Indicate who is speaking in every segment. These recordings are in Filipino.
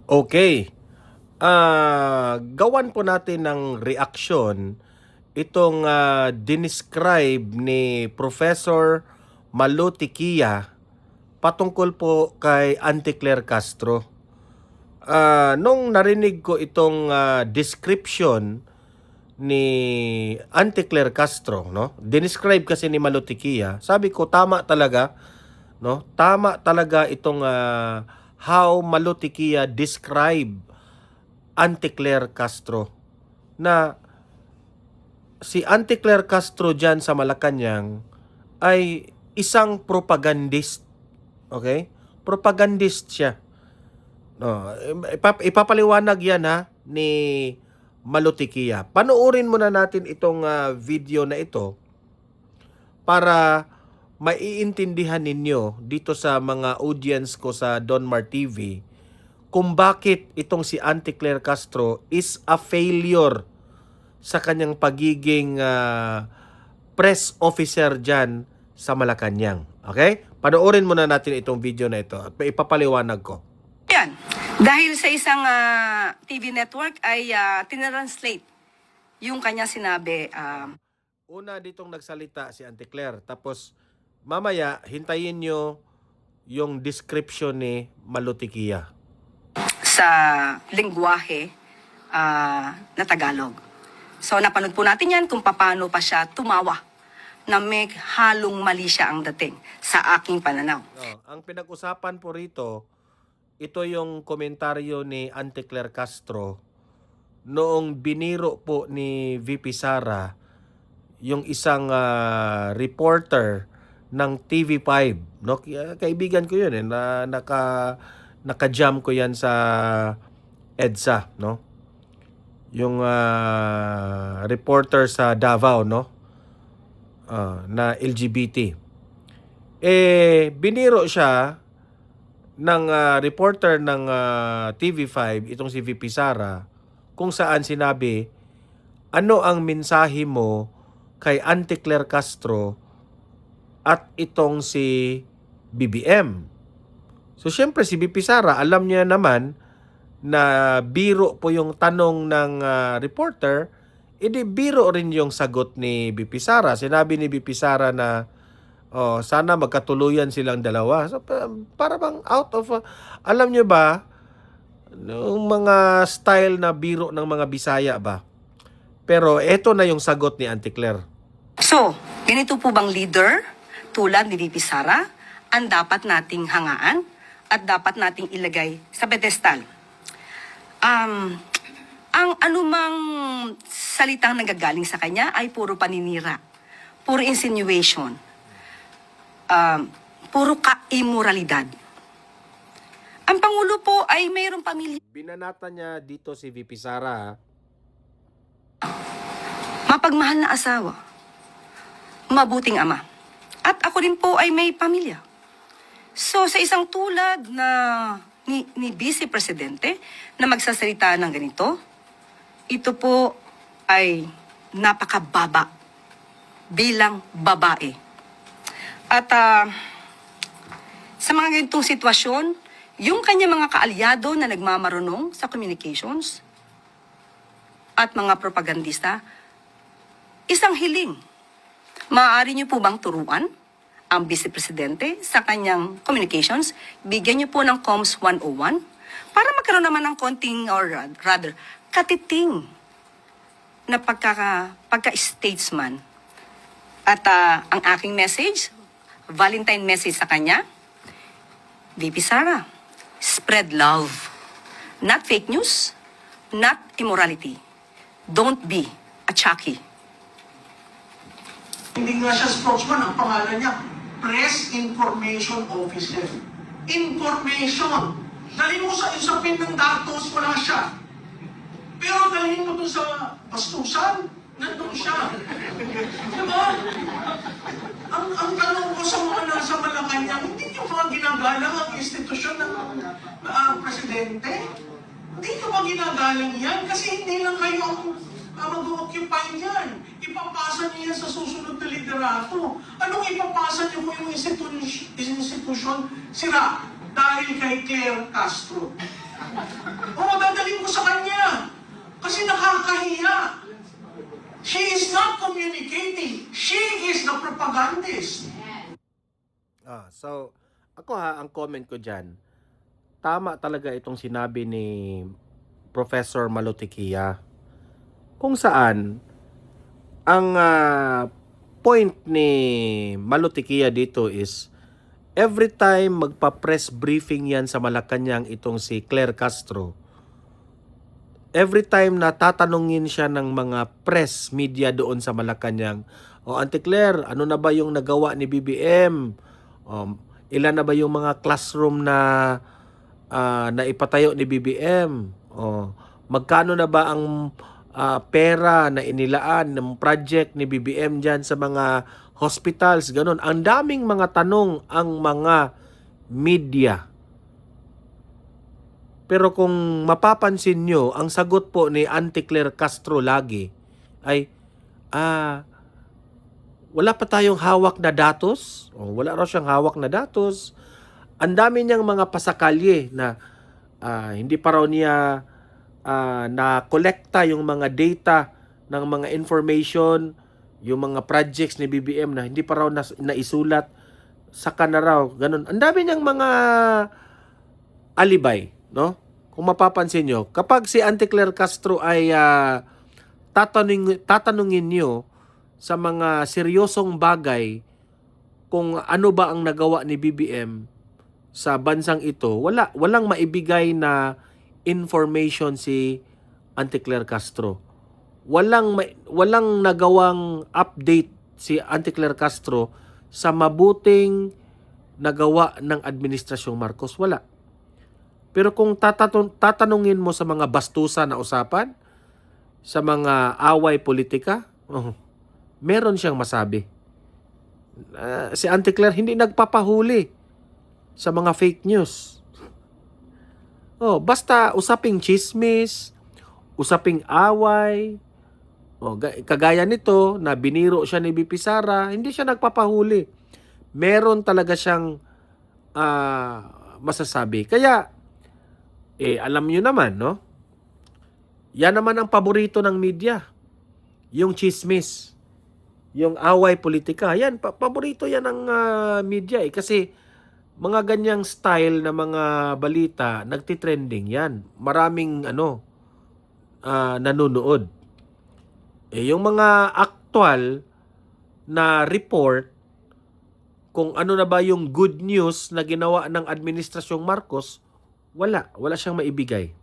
Speaker 1: Okay. Gawan po natin ng reaksyon itong dinescribe ni Professor Malutikia patungkol po kay Auntie Claire Castro. Nung narinig ko itong description ni Auntie Claire Castro, no? Dinescribe kasi ni Malutikia. Sabi ko tama talaga, no? Tama talaga itong how Malutikia describe Auntie Claire Castro, na si Auntie Claire Castro dyan sa Malacanang ay isang propagandist. Okay? Propagandist siya. No, ipapaliwanag yan ni Malutikia. Panoorin muna natin itong video na ito para maiintindihan ninyo dito sa mga audience ko sa Donmar TV kung bakit itong si Auntie Claire Castro is a failure sa kanyang pagiging press officer dyan sa Malacanang. Okay? Panoorin muna natin itong video na ito at ipapaliwanag ko.
Speaker 2: Yan. Dahil sa isang TV network ay tinranslate yung kanya sinabi.
Speaker 1: Una ditong nagsalita si Auntie Claire. Tapos mamaya hintayin nyo yung description ni Malutikia
Speaker 2: Sa lingwahe na Tagalog. So napanood po natin yan kung paano pa siya tumawa na may halong mali siya ang dating sa aking pananaw.
Speaker 1: No, ang pinag-usapan po rito, ito yung komentaryo ni Auntie Claire Castro noong biniro po ni VP Sara yung isang reporter ng TV5. No? Kaibigan ko yun na naka-jam ko yan sa EDSA, no? Yung reporter sa Davao, no? Na LGBT. Biniro siya ng reporter ng TV5, itong si VP Sara, kung saan sinabi, ano ang mensahe mo kay Auntie Claire Castro at itong si BBM? So syempre si VP Sara, alam niya naman na biro po yung tanong ng reporter, edi biro rin yung sagot ni VP Sara. Sinabi ni VP Sara na sana magkatuluyan silang dalawa. So, para bang out of alam nyo ba yung mga style na biro ng mga Bisaya ba? Pero eto na yung sagot ni Auntie Claire.
Speaker 2: So, ganito po bang leader tulad ni VP Sara ang dapat nating hangaan at dapat nating ilagay sa pedestal? Ang anumang salitang nagagaling sa kanya ay puro paninira, puro insinuation, puro ka-immoralidad. Ang Pangulo po ay mayroong pamilya.
Speaker 1: Binanata niya dito si VP Sara.
Speaker 2: Mapagmahal na asawa, mabuting ama. At ako rin po ay may pamilya. So sa isang tulad na ni Vice Presidente na magsasalita ng ganito, ito po ay napakababa bilang babae. At sa mga ganitong sitwasyon, yung kanya mga kaalyado na nagmamarunong sa communications at mga propagandista, isang hiling. Maaari niyo po bang turuan ang Vice Presidente sa kanyang communications? Bigyan niyo po ng Comms 101 para magkaroon naman ng konting, or rather, katiting na pagka-statesman. At ang aking message, Valentine message sa kanya, VP Sara, spread love. Not fake news, not immorality. Don't be a Chucky.
Speaker 3: Hindi nga siya spokesman, ang pangalan niya, Press Information Officer. Information! Dali mo sa isapin ng datos, wala siya. Pero dalhin mo dun sa bastusan, nandun siya. Diba? Ang tanong ko sa mga nasa Malacanang, hindi nyo ba ginagalang ang institusyon ng presidente? Hindi nyo ba ginagalang yan? Kasi hindi lang kayo ang mag-occupy niyan. Ipapasa niya sa susunod na liderato. Anong ipapasa niyo mo yung institusyon sira dahil kay Claire Castro?
Speaker 1: So, ako ang comment ko dyan, tama talaga itong sinabi ni Professor Malutikia. Kung saan, ang point ni Malutikia dito is, every time magpa-press briefing yan sa Malacanang itong si Claire Castro, every time na tatanungin siya ng mga press media doon sa Malacanang, Auntie Claire, ano na ba yung nagawa ni BBM? Ilan na ba yung mga classroom na naipatayo ni BBM? Magkano na ba ang pera na inilaan ng project ni BBM dyan sa mga hospitals? Ganun. Ang daming mga tanong ang mga media. Pero kung mapapansin nyo, ang sagot po ni Auntie Claire Castro lagi ay, wala pa tayong hawak na datos. Wala raw siyang hawak na datos. Ang dami niyang mga pasakalye na hindi pa raw niya na-kolekta yung mga data ng mga information, yung mga projects ni BBM na hindi pa raw naisulat, saka na raw. Ganun. Ang dami niyang mga alibay, no? Kung mapapansin nyo, kapag si Auntie Claire Castro ay tatanungin nyo sa mga seryosong bagay kung ano ba ang nagawa ni BBM sa bansang ito, walang maibigay na information si Auntie Claire Castro. Walang nagawang update si Auntie Claire Castro sa mabuting nagawa ng Administrasyong Marcos. Wala. Pero kung tatanungin mo sa mga bastusan na usapan, sa mga away politika, meron siyang masabi. Si Auntie Claire hindi nagpapahuli sa mga fake news. Basta usaping chismis, usaping away, kagaya nito na biniro siya ni BP Sara, hindi siya nagpapahuli. Meron talaga siyang masasabi. Kaya, alam nyo naman, no? Yan naman ang paborito ng media. Yung chismis. Yung away politika. Yan, paborito yan ng media kasi mga ganyang style na mga balita, nagtitrending yan. Maraming nanonood. Yung mga aktual na report, kung ano na ba yung good news na ginawa ng Administrasyong Marcos, wala siyang maibigay.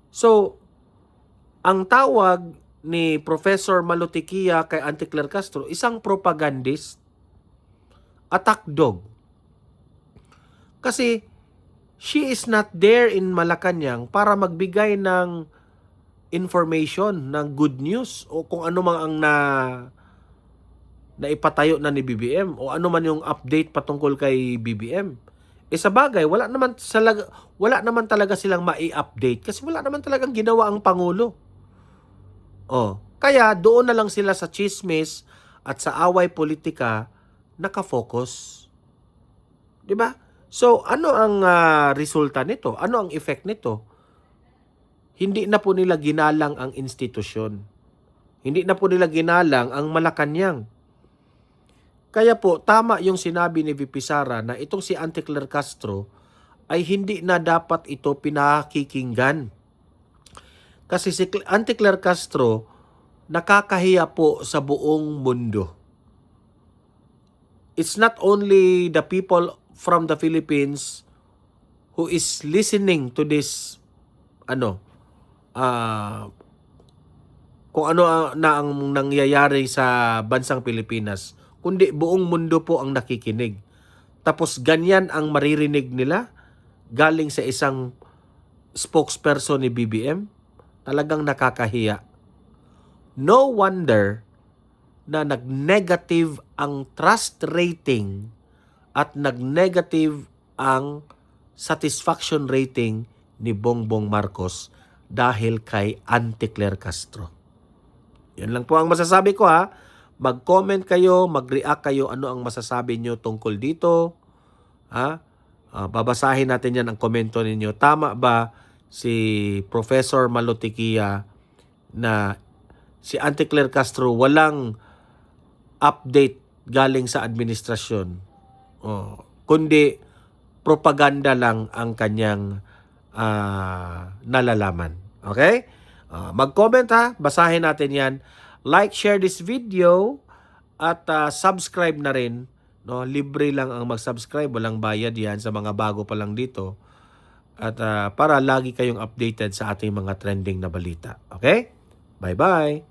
Speaker 1: So, ang tawag ni Professor Malutikia kay Auntie Claire Castro, isang propagandist, attack dog. Kasi, she is not there in Malacanang para magbigay ng information, ng good news, o kung ano man ang naipatayo na ni BBM, o ano man yung update patungkol kay BBM. Sa bagay, wala naman talaga silang mai-update kasi wala naman talagang ginawa ang Pangulo. Kaya doon na lang sila sa chismis at sa away politika nakafocus. 'Di ba? So, ano ang resulta nito? Ano ang effect nito? Hindi na po nila ginalang ang institusyon. Hindi na po nila ginalang ang Malacanang. Kaya po, tama yung sinabi ni VP Sara na itong si Auntie Claire Castro ay hindi na dapat ito pinakikinggan. Kasi si Auntie Claire Castro nakakahiya po sa buong mundo. It's not only the people from the Philippines who is listening to this kung ano na ang nangyayari sa bansang Pilipinas, kundi buong mundo po ang nakikinig. Tapos ganyan ang maririnig nila galing sa isang spokesperson ni BBM. Talagang nakakahiya. No wonder na nag-negative ang trust rating at nag-negative ang satisfaction rating ni Bongbong Marcos dahil kay Auntie Claire Castro. Yan lang po ang masasabi ko ha. Mag-comment kayo, mag-react kayo ano ang masasabi nyo tungkol dito. Babasahin natin yan ang komento ninyo. Tama ba si Professor Malutikia na si Auntie Claire Castro walang update galing sa administrasyon? kundi propaganda lang ang kanyang nalalaman. Okay? Mag-comment ha, basahin natin yan. Like, share this video at subscribe na rin. No? Libre lang ang mag-subscribe, walang bayad yan sa mga bago pa lang dito. At para lagi kayong updated sa ating mga trending na balita. Okay? Bye-bye!